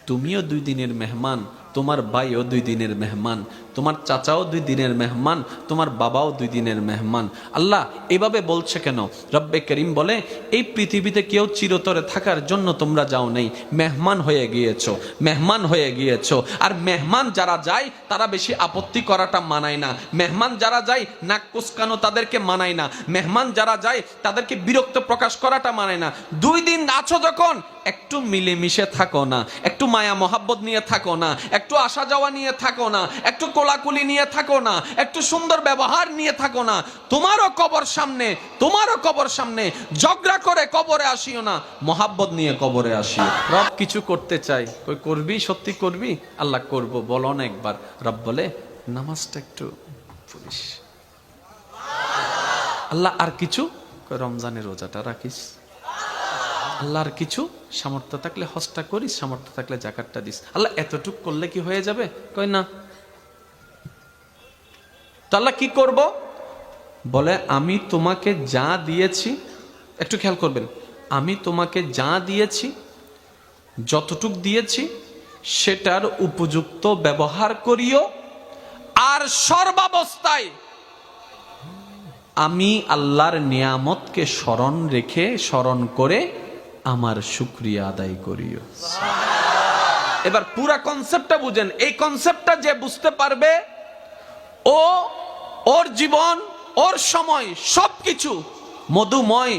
তুমিও 2 দিনের মেহমান, তোমার ভাইও 2 দিনের মেহমান, তোমার চাচাও 2 দিনের মেহমান, তোমার বাবাও 2 দিনের মেহমান। আল্লাহ এভাবে বলছে কেন? রব্বে করিম বলে, এই পৃথিবীতে কেউ চিরতরে থাকার জন্য তোমরা যাও নেই, মেহমান হয়ে গিয়েছো, মেহমান হয়ে গিয়েছো। আর মেহমান যারা যায় তারা বেশি আপত্তি করাটা মানায় না। মেহমান যারা যায় নাক কুচকানো তাদেরকে মানায় না। মেহমান যারা যায় তাদেরকে বিরক্ত প্রকাশ করাটা মানায় না। 2 দিন আছো যখন একটু মিলেমিশে থাকো না, একটু মায়া মহাব্বত নিয়ে থাকো না, একটু আসা যাওয়া নিয়ে থাকো না, একটু কোলাকুলি নিয়ে থাকো না, একটু সুন্দর ব্যবহার নিয়ে থাকো না। তোমারও কবর সামনে, তোমারও কবর সামনে, ঝগড়া করে কবরে আসিও না, মহাব্বত নিয়ে কবরে আসিও। রব কিছু করতে চাই, কই করবি? সত্যি করবি? আল্লাহ করব বলো না একবার। রব বলে নামাজটা একটু পড়িস। আল্লাহ আর কিছু? কই রমজানের রোজাটা রাখিস। আল্লাহর কিছু? সামর্থ্য থাকলে হজটা করিস, সামর্থ্য থাকলে যাকাতটা দিস। আল্লাহ এতটুক করলে কি হয়ে যাবে? কই না। তো আল্লাহ কি করব? বলে আমি তোমাকে যা দিয়েছি, একটু খেয়াল করবেন, আমি তোমাকে যা দিয়েছি, যতটুক দিয়েছি সেটার উপযুক্ত ব্যবহার করিও। আর সর্বাবস্থায় আমি আল্লাহর নিয়ামতকে স্মরণ রেখে, স্মরণ করে আমার শুকরিয়া আদায় করিও। এবার পুরা কনসেপ্টটা বুঝেন। এই কনসেপ্টটা যে বুঝতে পারবে, ও ওর জীবন, ওর সময় সবকিছু মধুময়,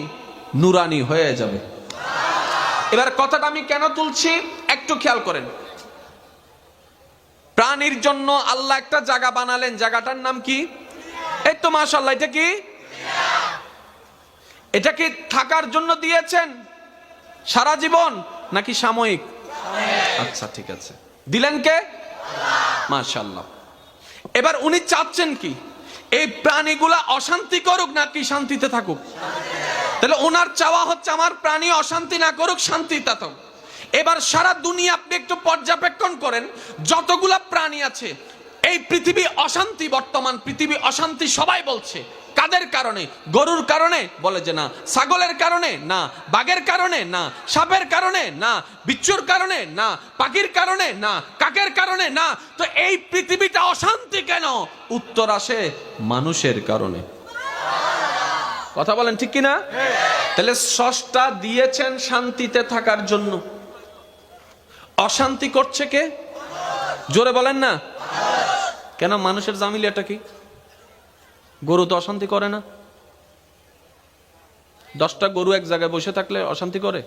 নুরানি হয়ে যাবে। এবার কথাটা আমি কেন তুলছি একটু খেয়াল করেন। প্রাণীর জন্য আল্লাহ একটা জায়গা বানালেন, জায়গাটার নাম কি? এই তো মাশাআল্লাহ, এটা কি? এটা কি থাকার জন্য দিয়েছেন সারা জীবন নাকি সাময়িক? আচ্ছা ঠিক আছে, দিলেন কে? মাশাআল্লাহ। এবার উনি চাচ্ছেন কি? এই প্রাণীগুলা অশান্তি করুক নাকি শান্তিতে থাকুক? তাহলে ওনার চাওয়া হচ্ছে আমার প্রাণী অশান্তি না করুক, শান্তিতে থাকুক। এবার সারা দুনিয়া আপনি একটু পর্যবেক্ষণ করেন, যতগুলা প্রাণী আছে এই পৃথিবী অশান্তি, বর্তমান পৃথিবী অশান্তি সবাই বলছে। কাদের কারণে? গরুর কারণে বলে যে না, ছাগলের কারণে না, বাঘের কারণে না, সাপের কারণে না, বিচ্ছুর কারণে না, পাখির কারণে না, কাকের কারণে না। তো এই পৃথিবীটা অশান্তি কেন? উত্তর আসে মানুষের কারণে। কথা বলেন ঠিক কিনা? তাহলে স্রষ্টা দিয়েছেন শান্তিতে থাকার জন্য, অশান্তি করছে কে? জোরে বলেন না। কেন? মানুষের জামিলিয়াটা কি? গরু তো অশান্তি করে না। 10টা গরু এক জায়গায় বসে থাকলে অশান্তি করে?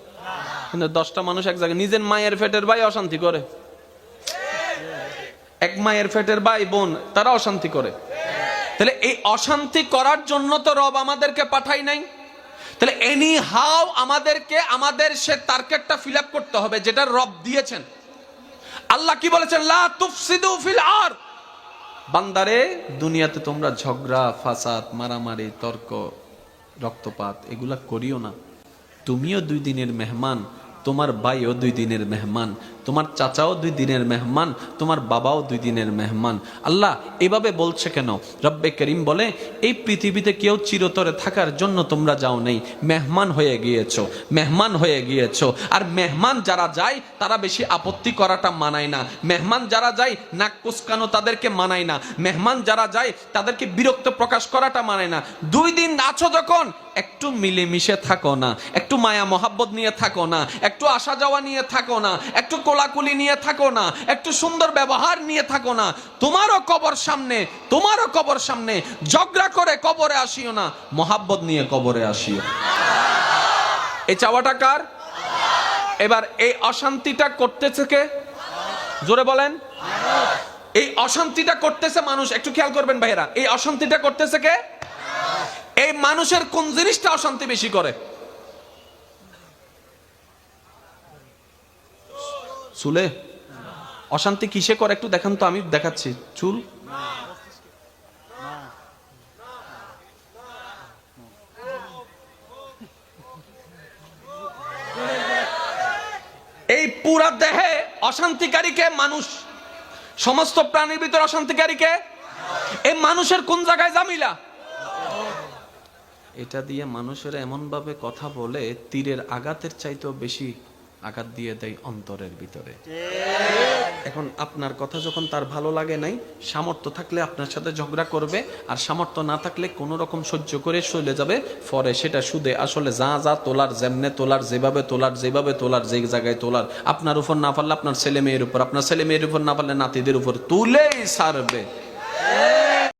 কিন্তু 10টা মানুষ এক জায়গায়, নিজের মায়ের পেটের ভাই অশান্তি করে, এক মায়ের পেটের ভাই বোন তারা অশান্তি করে। তাহলে এই অশান্তি করার জন্য তো রব আমাদেরকে পাঠাই নাই। তাহলে এনি হাউ আমাদেরকে আমাদের সে টার্গেটটা ফিল আপ করতে হবে যেটা রব দিয়েছেন। আল্লাহ কি বলেছেন? লা তুফসিদু ফিল আরদ। বান্দারে, দুনিয়াতে তোমরা ঝগড়া ফাসাদ, মারামারি, তর্ক, রক্তপাত এগুলা করিও না। তুমিও 2 দিনের মেহমান, তোমার ভাইও 2 দিনের মেহমান, তোমার চাচাও 2 দিনের মেহমান, তোমার বাবাও 2 দিনের মেহমান। আল্লাহ এভাবে বলছে কেন? রব্বে করিম বলে, এই পৃথিবীতে কেউ চিরতরে থাকার জন্য তোমরা যাও নেই, মেহমান হয়ে গিয়েছো, মেহমান হয়ে গিয়েছো। আর মেহমান যারা যায় তারা বেশি আপত্তি করাটা মানায় না। মেহমান যারা যায় নাক কুচকানো তাদেরকে মানায় না। মেহমান যারা যায় তাদেরকে বিরক্ত প্রকাশ করাটা মানায় না। 2 দিন আছো যখন একটু মিলেমিশে থাকো না, একটু মায়া মহাব্বত নিয়ে থাকো না, একটু আসা যাওয়া নিয়ে থাকো না, একটু কোলাকুলি নিয়ে থাকো না, একটু সুন্দর ব্যবহার নিয়ে থাকো না। তোমারও কবর সামনে, তোমারও কবর সামনে, ঝগড়া করে কবরে আসিও না, মহাব্বত নিয়ে কবরে আসিও। এই চাওয়াটা কার? এবার এই অশান্তিটা করতেছে কে? জোরে বলেন। এই অশান্তিটা করতেছে মানুষ। একটু খেয়াল করবেন ভাইরা, এই অশান্তিটা করতেছে কে? এই মানুষের কোন জিনিসটা অশান্তি বেশি করে? চুলে অশান্তি কিসে করে একটু দেখান তো, আমি দেখাচ্ছি। চুল? এই পুরা দেহে অশান্তিকারীকে মানুষ। সমস্ত প্রাণীর ভিতর অশান্তিকারীকে এই মানুষের কোন জায়গায় জামিলা? এটা দিয়ে মানুষের এমন ভাবে কথা বলে তীরের আঘাতের চাইতেও বেশি আঘাত দিয়ে দেয় অন্তরের ভিতরে। এখন আপনার কথা যখন তার ভালো লাগে নাই, সামর্থ্য থাকলে আপনার সাথে ঝগড়া করবে, আর সামর্থ্য না থাকলে কোনো রকম সহ্য করে চলে যাবে। পরে সেটা সুদে আসলে যা যা তোলার, যেমনে তোলার, যেভাবে তোলার, যে জায়গায় তোলার, আপনার উপর না পারলে আপনার ছেলে মেয়ের উপর, আপনার ছেলে মেয়ের উপর না পারলে নাতিদের উপর তুলেই ছাড়বে।